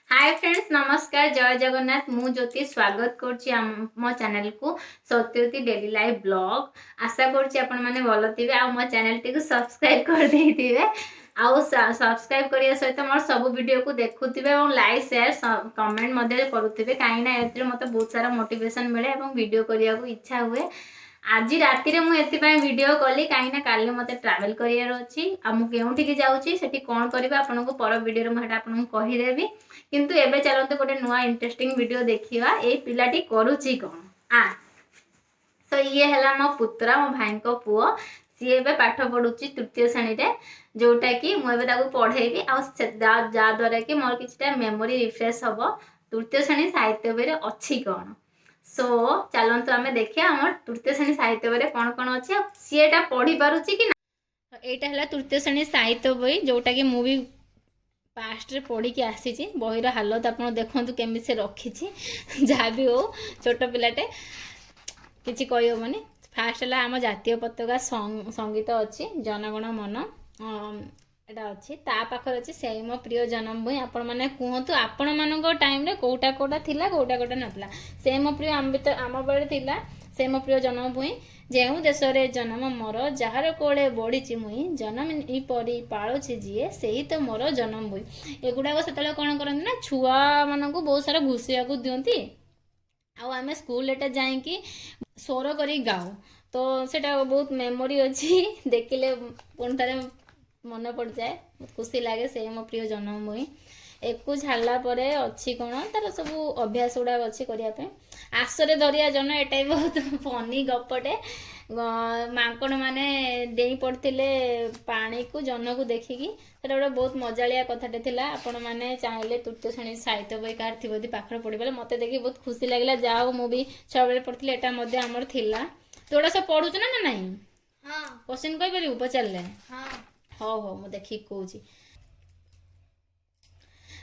Hi friends, नमस्कार, जय जगन्नाथ। मु ज्योति स्वागत करछि मो चैनल को सत्यवती डेली लाइफ ब्लॉग। आशा करछि आपण माने भलो थिबे आ मो चैनल टी को सब्सक्राइब कर देथिबे आ सब्सक्राइब करिया सहित मोर सब वीडियो को देखुथिबे और लाइक शेयर कमेंट मध्ये करूथिबे काईना एतरे मते बहुत सारा मोटिवेशन मिले और वीडियो करिया को इच्छा हुए। आज राति रे मु एथिपाई वीडियो कली काईना काली मते ट्रैवल करियार अछि आ मु केउठी की जाउछि सेठी कोन करबा आपनको पर वीडियो रे मु हेटा आपनको कहि देबी। किंतु एबे चलते गोटे नुआ इंटरेस्टिंग वीडियो देखिवा ए पिलाटी करूची कोन आ सो ये हला मो पुत्रा मो भाई को पुओ सी एबे पाठ पढुची तृतीय श्रेणी रे जोटा कि मु एबे ताको पढेबी आ जा द्वारा कि मोर किछटा मेमोरी रिफ्रेश हबो तृतीय श्रेणी साहित्य बही रे अछि कोन। सो चलंतु आमे देखिया हमर तृतीय श्रेणी साहित्य बही रे कोन कोन अछि सी एटा पढी पारुची कि ना। एटा हला तृतीय श्रेणी साहित्य बही जोटा कि मु भी पास्ट रे पढ़ी की आसी बहीर हालत आप देखु केमी से रखी जहाँ भी हो छोट पिलाटे किसी कहीहबनी। फास्ट है आम जातीय पताका संगीत अच्छी जनगण मन एटा अच्छी ता पाखर अच्छी से मो प्रिय जन्मभूमि आपण मैंने कहतु आपण मान टाइम रे कोटा कोटा थिला कोटा कोटा नथिला से मो प्रिय आम बेले थिला से मो प्रिय जन्मभूमि जो देश रे जन्म मोर जार कोले बढ़ी मुई जन्म परी पालुची जीए से ही तो मोर जन्मभूमि एगुड़ाक से कौन करती ना छुआ मान को बहुत सारा घुषिया को दिखती आम स्कूल एटा जाइकी स्वर कर गाओ तो सेटा बहुत मेमोरी अच्छी देखिले पुणी थे मन पड़ जाए बहुत खुशी लगे से मो प्रिय जन्मभूमि एक छाड़ा पर अच्छी कौन तार सब अभ्यास गुड़ाक अच्छी करने आसरे दरिया जन एटा बहुत फनी गपटे मांकड़ मैंने डेई पड़ते पानी को जन को देखिकी गोटे बहुत मजालिया कथाटे थिला। आपण मैंने चाहिए तृतीय श्रेणी साहित्य बही कार थी पाखर पढ़े मत देखिए बहुत खुशी लगे जाओ मुझे छुआ बेले पढ़ी एटा आमर थिला तोड़ा सब पढ़ुच ना नहीं क्वेश्चन कही पारू पचारे हाँ हाँ मुझे देखिक कौची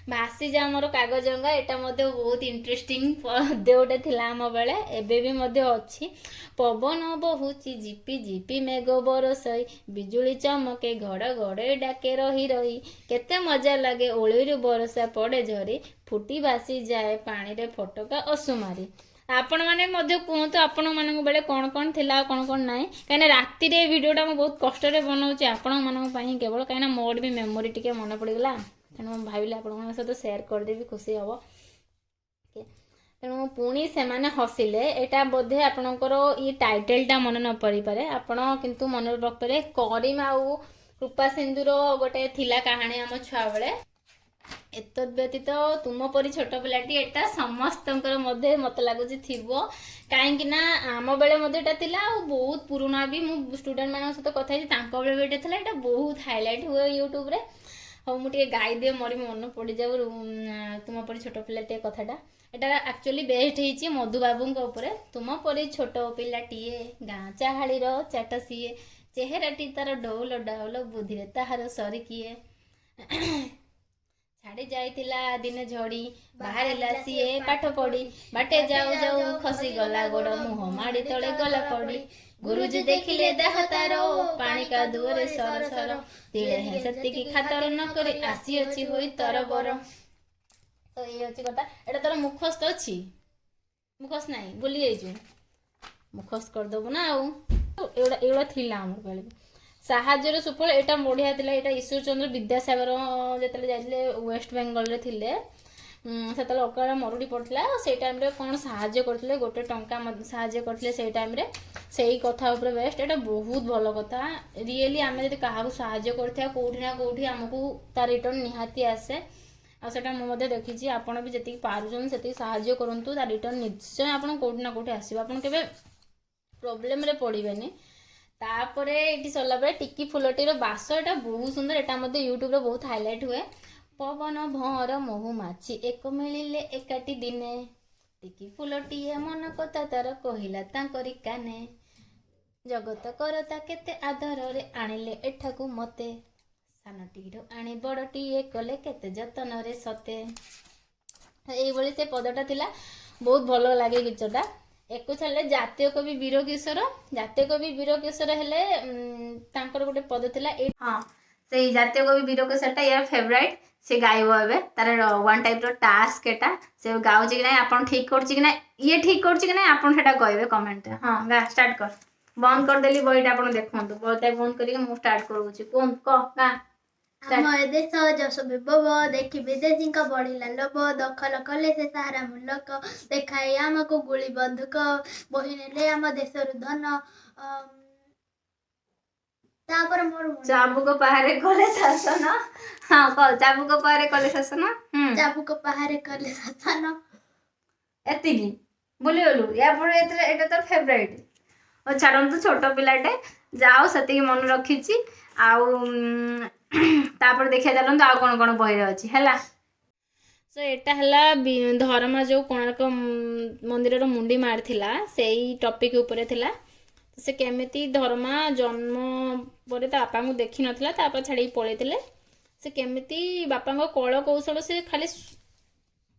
भासी जा मोर कागजंगा एटा मध्य बहुत इंटरेस्टिंग पद्य गोटे थिला आम बेले एबे भी मध्य अच्छी पवन बहुची झिपी झिपी मेघ बरसई बिजुली चमके घड़घड़े डाके रही रही केते मजा लगे ओळीरु बरसा पड़े झरी फुटी भासी जाए पानी रे फटका असुमारी। आपण मैंने कहतु आपण मान बेले कौन कौन थिला कौन कौन ना कहीं राति रे वीडियोटा मुझे बहुत कष्ट बनाऊँच आपण मानी केवल कहीं मोर भी मेमोरी टिके मन पड़गला तेणु भाविले आपण सहित सेयार करदेवी खुशी हम तेणु पुणी से हसिले यहाँ बोधे आपणकर ये टाइटलटा मन न पड़ी पारे आपण किंतु मन रखिपारे करीम आउ कृपा सिंधुर गोटे थिला कहानी आम छुआ बेले एत व्यतीत तुम परी छोट पिलाटी एटा समस्त मत लगुच थो कहीं आम बेले थिला बहुत पुराना भी मु स्टूडेंट मान सहित कथा बेले भी बहुत हाइलाइट हुए यूट्यूब रे हाँ मुझे गाई दिए मोर मन पड़ जाऊ तुम परी छोट पिलाटे कथाटा एटा एक्चुअली बेस्ट होती मधुबाबू तुम परी छोट पिलाटीए गाँ चाहाड़ीर चाट सीए चेहराटी तार डौल डाउल बुद्धि रे ताहार सरी किए छाड़ी जाइतिला दिने झड़ी बाहर सीए पाठ पढ़ी बाटे जाऊ जाऊ खसी गला गोड़ मुह माड़ी तले गला पड़ी गुरुजी देखिले देह तारो पानी का दुआरे सर सर तिले है सत्य की खातर न करी आसी अछि होई तर बर। तो ये अछि कथा एटा तोर मुखस्त अछि मुखस्त नाही बोली जाइछु मुखस्त कर दबो ना आउ एड़ा एड़ा थिला हमर बेले साहाଯ୍यर सुफल एटा बढ़िया थिला एटा ईश्वर चंद्र विद्यासागर जेतले जाइले वेस्ट बेंगल रे थिले से अकाल मरुड़ी पड़ता से टाइम रे कौन साहाଯ୍य करते गोटे टंका साहाଯ୍य करते से टाइम रे सही कथा ऊपर बेस्ट एटा बहुत भल कथा रियली आम जब क्या साहाଯ୍य करता कौटी ना कौटी आमको तार रिटर्न निहाती आसे आटा मुझे देखी आपड़ भी जी पार्छन से साहाଯ୍य करूँ तार रिटर्न निश्चय आप कौटी ना कौटी आसो आप प्रोब्लेम रे पड़ेनि। तापरे ये सरला पे टिकी फुलटीर बास एटा बहुत सुंदर एटा यूट्यूब रे बहुत हाइलाइट हुए पवन भंवर महुमाछी एक मिलिले एकाटी दिने टिकी फुलटीए मन कथा तार कहिला तांकरी काने जगत करता केते आदर रे आनिले एठाकू मते सानटीर आनी बड़टीए कले केते जतन रे सते एई से पदटा थिला बहुत भल लगे गीतटा। एक छाड़े जातीय कवि वीर किशोर हेले गोटे पद थिला हाँ से जातीय कवि वीर किशोर यार फेवरेट से गाइब एबे तार वन टाइप रो टास्क एटा से गाउची कि नहीं आपन ठीक करची कि नहीं ये ठीक करची कि नहीं आपन सेटा कहबे कमेंट रे। हां गा स्टार्ट कर बंद कर देली बहीटा आपन देखंतु बहीटा बंद करी मु स्टार्ट करूची कोन क गा ଆମ ଏ ଦେଶ ଯଶ ବିଭବ ଦେଖି ବିଦେଶୀଙ୍କ ବଢିଲା ଲୋଭ ଦଖଲ କଲେ ସେ ସାହାରା ମୁଲକ ଦେଖାଇ ଆମକୁ ଗୁଳି ବନ୍ଧୁକ ବହି ନେଲେ ଆମ ଦେଶରୁ ଧନ ତାପରେ ମୋର ଚାବୁକ ପାହାରେ କଲେ ଶାସନ ହଁ କ ଚାବୁକ ପାହାରେ କଲେ ଶାସନ ଚାବୁକ ପାହାରେ କଲେ ଶାସନ ଏତିକି ଭୁଲିଗଲୁ ୟା ପରେ ଏଟା ତ ଫେଭରାଇଟ୍ ଓ ଛାଡ଼ନ୍ତୁ ଛୋଟ ପିଲାଟେ ଯାଉ ସେତିକି ମନେ ରଖିଛି ଆଉ ତାପରେ ଦେଖିବା ଚାଲନ୍ତୁ ଆଉ କ'ଣ କ'ଣ ବହିରେ ଅଛି ହେଲା। ସो ଏଟା ହେଲା ଧର୍ମା ଯେଉଁ କୋଣାର୍କ ମନ୍ଦିରର ମୁଣ୍ଡି ମାରିଥିଲା ସେଇ ଟପିକ୍ ଉପରେ ଥିଲା। ସେ କେମିତି ଧର୍ମା ଜନ୍ମ ପରେ ତା ବାପାଙ୍କୁ ଦେଖିନଥିଲା ତାପରେ ଛାଡ଼ିକି ପଳେଇଥିଲେ ସେ କେମିତି ବାପାଙ୍କ କଳ କୌଶଳ ସେ ଖାଲି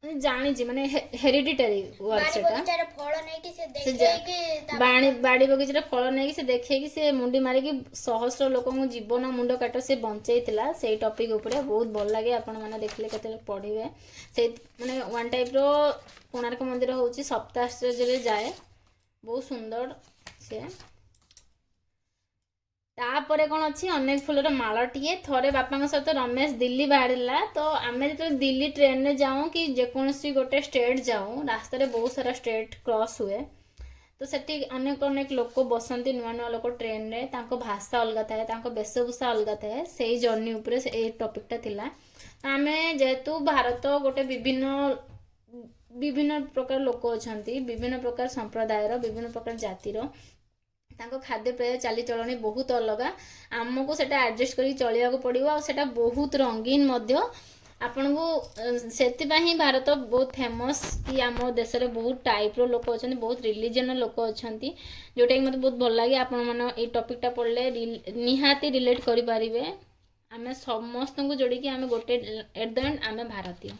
ଜାଣିଛି ମାନେ ହେରିଡିଟାରୀ ୱାର୍କ ସେଟା ବାଡ଼ି ବଗିଚାରେ ଫଳ ନେଇକି ସେ ଦେଖେଇକି ସେ ମୁଣ୍ଡି ମାରିକି ସହସ୍ର ଲୋକଙ୍କୁ ଜୀବନ ମୁଣ୍ଡ କାଟ ସେ ବଞ୍ଚେଇଥିଲା ସେଇ ଟପିକ୍ ଉପରେ ବହୁତ ଭଲ ଲାଗେ ଆପଣମାନେ ଦେଖିଲେ କେତେବେଳେ ପଢ଼ିବେ ସେଇ ମାନେ ୱାନ୍ ଟାଇପ୍ର କୋଣାର୍କ ମନ୍ଦିର ହେଉଛି ସପ୍ତାଶ୍ଚର୍ଯ୍ୟରେ ଯାଏ ବହୁତ ସୁନ୍ଦର ସେ ତାପରେ କ'ଣ ଅଛି ଅନେକ ଫୁଲର ମାଳଟିଏ ଥରେ ବାପାଙ୍କ ସହିତ ରମେଶ ଦିଲ୍ଲୀ ବାହାରିଲା ତ ଆମେ ଯେତେବେଳେ ଦିଲ୍ଲୀ ଟ୍ରେନରେ ଯାଉଁ କି ଯେକୌଣସି ଗୋଟେ ଷ୍ଟେଟ୍ ଯାଉଁ ରାସ୍ତାରେ ବହୁତ ସାରା ଷ୍ଟେଟ୍ କ୍ରସ୍ ହୁଏ ତ ସେଠି ଅନେକ ଅନେକ ଲୋକ ବସନ୍ତି ନୂଆ ନୂଆ ଲୋକ ଟ୍ରେନରେ ତାଙ୍କ ଭାଷା ଅଲଗା ଥାଏ ତାଙ୍କ ବେଶଭୂଷା ଅଲଗା ଥାଏ ସେଇ ଜର୍ଣ୍ଣି ଉପରେ ଏଇ ଟପିକ୍ଟା ଥିଲା ଆମେ ଯେହେତୁ ଭାରତ ଗୋଟେ ବିଭିନ୍ନ ପ୍ରକାର ଲୋକ ଅଛନ୍ତି ବିଭିନ୍ନ ପ୍ରକାର ସମ୍ପ୍ରଦାୟର ବିଭିନ୍ନ ପ୍ରକାର ଜାତିର ତାଙ୍କ ଖାଦ୍ୟପେୟ ଚାଲିଚଳଣି ବହୁତ ଅଲଗା ଆମକୁ ସେଟା ଆଡ଼ଜଷ୍ଟ କରିକି ଚଳିବାକୁ ପଡ଼ିବ ଆଉ ସେଟା ବହୁତ ରଙ୍ଗୀନ ମଧ୍ୟ ଆପଣଙ୍କୁ ସେଥିପାଇଁ ହିଁ ଭାରତ ବହୁତ ଫେମସ୍ କି ଆମ ଦେଶରେ ବହୁତ ଟାଇପ୍ର ଲୋକ ଅଛନ୍ତି ବହୁତ ରିଲିଜିଅନ୍ର ଲୋକ ଅଛନ୍ତି ଯେଉଁଟାକି ମୋତେ ବହୁତ ଭଲ ଲାଗେ ଆପଣମାନେ ଏଇ ଟପିକ୍ଟା ପଢ଼ିଲେ ନିହାତି ରିଲେଟ୍ କରିପାରିବେ ଆମେ ସମସ୍ତଙ୍କୁ ଯୋଡ଼ିକି ଆମେ ଗୋଟେ ଏଟ୍ ଦ ଏଣ୍ଡ ଆମେ ଭାରତୀୟ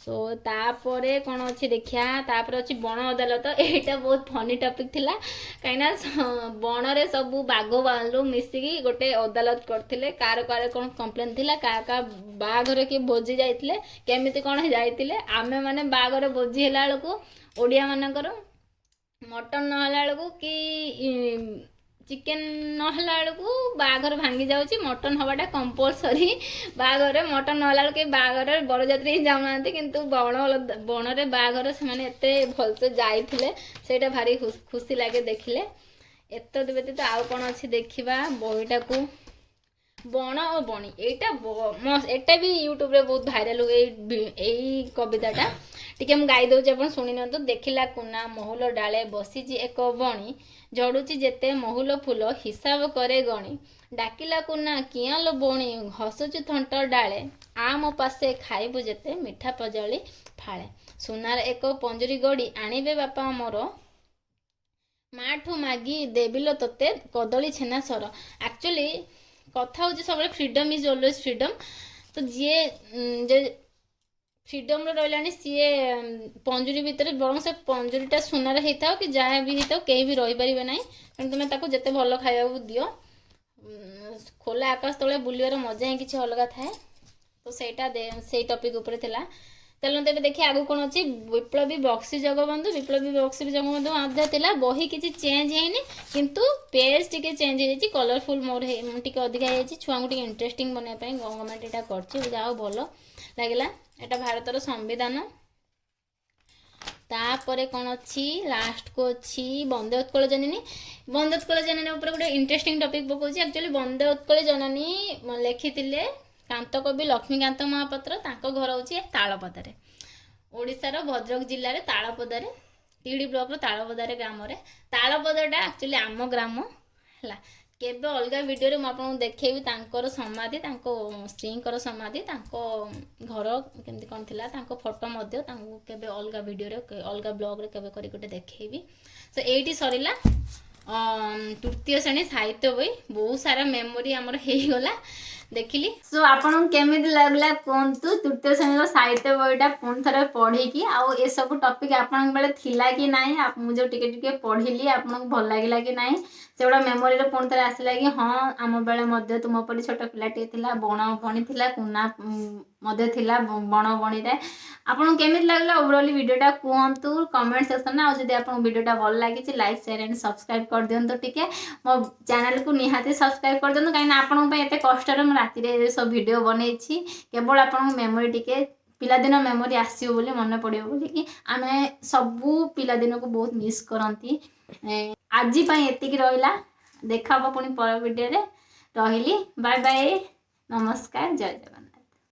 ସୋ ତାପରେ କ'ଣ ଅଛି ଦେଖିବା ତାପରେ ଅଛି ବଣ ଅଦାଲତ ଏଇଟା ବହୁତ ଫନି ଟପିକ୍ ଥିଲା କାହିଁକିନା ବଣରେ ସବୁ ବାଘ ଭାଲୁ ମିଶିକି ଗୋଟେ ଅଦାଲତ କରିଥିଲେ କାହାର କ'ଣ କମ୍ପ୍ଲେନ୍ ଥିଲା କାହା ବାହାଘର କିଏ ଭୋଜି ଯାଇଥିଲେ କେମିତି କ'ଣ ଯାଇଥିଲେ ଆମେମାନେ ବାହାଘର ଭୋଜି ହେଲା ବେଳକୁ ଓଡ଼ିଆମାନଙ୍କର ମଟନ୍ ନହେଲା ବେଳକୁ କି ଚିକେନ୍ ନହେଲା ବେଳକୁ ବାହାଘର ଭାଙ୍ଗି ଯାଉଛି ମଟନ୍ ହେବାଟା କମ୍ପଲସରି ବାହାଘରରେ ମଟନ୍ ନହେଲା ବେଳକୁ କେହି ବାହାଘରରେ ବରଯାତ୍ରୀ ହିଁ ଯାଉନାହାନ୍ତି କିନ୍ତୁ ବଣରେ ବାହାଘର ସେମାନେ ଏତେ ଭଲସେ ଯାଇଥିଲେ ସେଇଟା ଭାରି ଖୁସି ଲାଗେ ଦେଖିଲେ ଏତଦ ବ୍ୟତୀତ ଆଉ କ'ଣ ଅଛି ଦେଖିବା ବହିଟାକୁ ବଣ ଓ ବଣି ଏଇଟା ବି ୟୁଟ୍ୟୁବରେ ବହୁତ ଭାଇରାଲ ହୁଏ ଏଇ କବିତାଟା ଟିକେ ମୁଁ ଗାଇ ଦେଉଛି ଆପଣ ଶୁଣି ନିଅନ୍ତୁ ଦେଖିଲା କୁନା ମହୁଲ ଡାଳେ ବସିଛି ଏକ ବଣି ଝଡ଼ୁଛି ଯେତେ ମହୁଲ ଫୁଲ ହିସାବ କରେ ଗଣି ଡାକିଲା କୁନା କିଆଁ ଲୋ ବଣି ହସୁଛୁ ଥଣ୍ଟ ଡାଳେ ଆ ମୋ ପାଶେ ଖାଇବୁ ଯେତେ ମିଠା ପଜଳି ଫାଳେ ସୁନାର ଏକ ପଞ୍ଜୁରୀ ଗଡ଼ି ଆଣିବେ ବାପା ମୋର ମାଠୁ ମାଗି ଦେବିଲ ତତେ କଦଳୀ ଛେନା ସର ଆକ୍ଚୁଆଲି କଥା ହେଉଛି ସବୁବେଳେ ଫ୍ରିଡମ୍ ଇଜ୍ ଅଲୱେଜ୍ ଫ୍ରିଡମ୍ ତ ଯିଏ ଫ୍ରିଡମ୍ରେ ରହିଲାଣି ସିଏ ପଞ୍ଜୁରୀ ଭିତରେ ବରଂ ସେ ପଞ୍ଜୁରୀଟା ସୁନାରେ ହେଇଥାଉ କି ଯାହା ବି ହେଇଥାଉ କେହି ବି ରହିପାରିବେ ନାହିଁ ତେଣୁ ତୁମେ ତାକୁ ଯେତେ ଭଲ ଖାଇବାକୁ ଦିଅ ଖୋଲା ଆକାଶ ତଳେ ବୁଲିବାର ମଜା ହିଁ କିଛି ଅଲଗା ଥାଏ ତ ସେଇଟା ସେଇ ଟପିକ୍ ଉପରେ ଥିଲା ଚାଲନ୍ତୁ ଏବେ ଦେଖି ଆଗକୁ କ'ଣ ଅଛି ବିପ୍ଳବୀ ବକ୍ସି ଜଗବନ୍ଧୁ ମଧ୍ୟ ଥିଲା ବହି କିଛି ଚେଞ୍ଜ ହେଇନି କିନ୍ତୁ ପେଜ୍ ଟିକେ ଚେଞ୍ଜ ହେଇଯାଇଛି କଲରଫୁଲ୍ ମୋର ଟିକେ ଅଧିକା ହେଇଯାଇଛି ଛୁଆଙ୍କୁ ଟିକେ ଇଣ୍ଟରେଷ୍ଟିଂ ବନେଇବା ପାଇଁ ଗଭର୍ଣ୍ଣମେଣ୍ଟ ଏଇଟା କରିଛି ଯାହା ଭଲ ଲାଗିଲା ଏଟା ଭାରତର ସମ୍ବିଧାନ ତାପରେ କ'ଣ ଅଛି ଲାଷ୍ଟକୁ ଅଛି ବନ୍ଦେ ଉତ୍କଳ ଜନନୀ ଉପରେ ଗୋଟେ ଇଣ୍ଟରେଷ୍ଟିଂ ଟପିକ୍ ପକାଉଛି ଆକ୍ଚୁଆଲି ବନ୍ଦେ ଉତ୍କଳ ଜନନୀ ଲେଖିଥିଲେ କାନ୍ତକବି ଲକ୍ଷ୍ମୀକାନ୍ତ ମହାପାତ୍ର ତାଙ୍କ ଘର ହେଉଛି ତାଳପଦାରେ ଓଡ଼ିଶାର ଭଦ୍ରକ ଜିଲ୍ଲାରେ ତାଳପଦାରେ ତିହିଡ଼ି ବ୍ଲକର ତାଳପଦାରେ ଗ୍ରାମରେ ତାଳପଦାଟା ଆକ୍ଚୁଆଲି ଆମ ଗ୍ରାମ ହେଲା କେବେ ଅଲଗା ଭିଡ଼ିଓରେ ମୁଁ ଆପଣଙ୍କୁ ଦେଖେଇବି ତାଙ୍କର ସମାଧି ତାଙ୍କ ସ୍ତ୍ରୀଙ୍କର ସମାଧି ତାଙ୍କ ଘର କେମିତି କ'ଣ ଥିଲା ତାଙ୍କ ଫଟୋ ମଧ୍ୟ ତାଙ୍କୁ କେବେ ଅଲଗା ଭିଡ଼ିଓରେ ଅଲଗା ବ୍ଲଗ୍ରେ କେବେ କରି ଗୋଟେ ଦେଖେଇବି ତ ଏଇଠି ସରିଲା तृतीय श्रेणी साहित्य बही बहुत सारा मेमोरी आमर होगला देखिली। सो आपन केमिति लागला कोंतु तृतीय श्रेणी साहित्य बहीटा पुणी थरे पढ़ी आउ ए सब टॉपिक आपन बेले थिला कि नाही मु जो टिके टिके पढ़िली आपन भल लागिला कि नाही सेगुड़ा मेमोरी रे पुणी थरे आसिला कि हाँ आम बेले मध्य तुम परी छोट पिलाटे थिला बण बणी थिला कुना मध्य थिला बण बणी रे आपन केमिति लागला ओवरऑल वीडियोटा कहतु कमेंट सेक्शन में। आदि आपन वीडियोटा भल लगी लाइक शेयर एंड सब्सक्राइब कर दियंतो टिके मो चैनल को निहाती सब्सक्राइब कर दियंतो कहीं आपन एते कष्ट रे राति रे सब वीडियो बनैछि केवल आपन मेमोरी टिके पिलादिन मेमोरी आसियो बोली मन पड़ियो बोली कि आमे सबू पिलादिन को बहुत मिस करंती। आज एतिक रहिला देखा पुणी पर वीडियो रे रहिली बाय बाय नमस्कार जय जगन्नाथ।